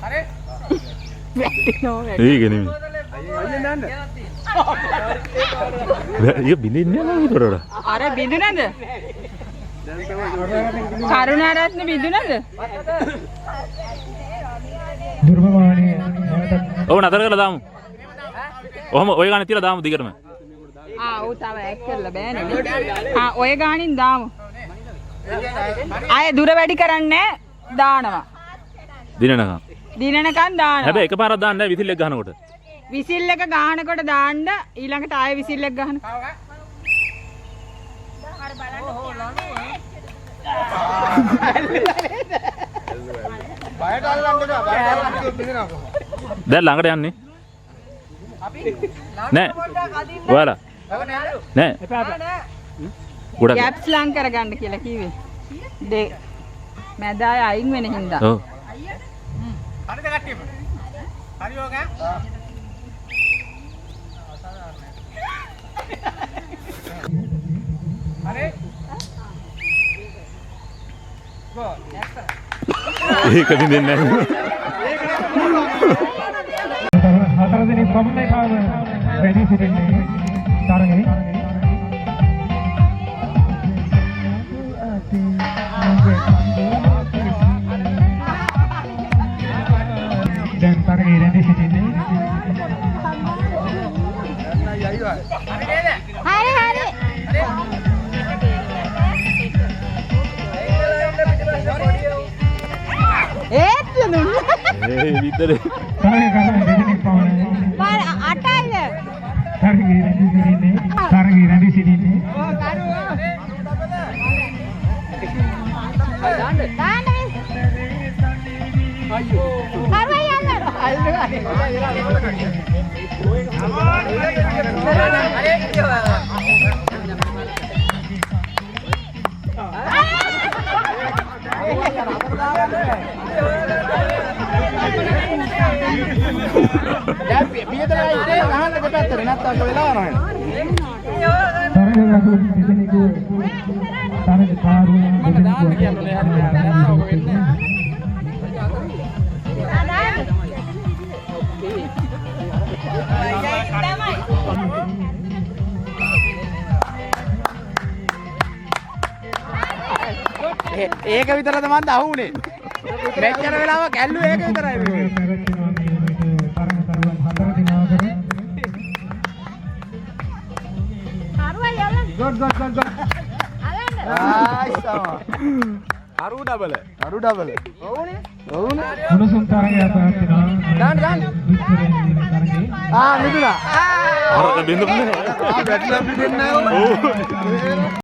හරි. ඒක නෙමෙයි. ඒක බින්දින්නේ නැහැ උඩට. අර බින්දුනද? කරුණාරත්න බින්දුනද? දුර්මවාණී ඔව් නතර කරලා දාමු. ඔහම ඔය ගානේ තියලා දාමු දිගටම. ඔව් තව ඇක් කරලා බෑනේ. ඔය ගානින් දාමු. ආයේ දුර වැඩි කරන්නේ දානවා. දිනනකම්. දිනනකම් දානවා. හැබැයි එකපාරක් දාන්න නැහැ විසිල් එක ගහනකොට. විසිල් එක ගහනකොට දාන්න ඊළඟට ආයේ විසිල් එක ගහන්න. දැන් ළඟට යන්නේ. නෑ. ඔයාලා. නෑ. ගොඩක්. ගැප්ස් ලං කරගන්න කියලා කිව්වේ. මැදාය අයින් වෙන හින්දා. ඔව්. හරිද කට්ටියම? හරි ඕක? හරි. ගෝ next. ඒක බින්දින්නේ නැහැ. හතර දිනක් පමණයි පාව වැඩි සිටින්නේ තරඟේ. දැන් තරඟේ රැඳී සිටින්නේ. හරි හරි. ඒත් නුන. ඒ විතරේ. තරඟේ කරන දෙදෙනෙක් පමණයි. මම අටයිද? තරඟේ රැඳී සිටින්නේ. තරඟේ රැඳී සිටින්නේ. දාන්න අයියෝ. හරි යන්න. ඒක විතරද මන්ද අහුනේ. මෙච්චර වෙලාවක් ඇල්ලුවේ ඒක විතරයි මේ. ගොඩ්. අරු ඩබල්. ඔව්නේ. උණුසුම් තරඟයක් පැවැත්වෙනවා. දාන්න. මිදුණා. අර බින්දුන්නේ. වැටිලා බින්දෙන්නේ නැහැ.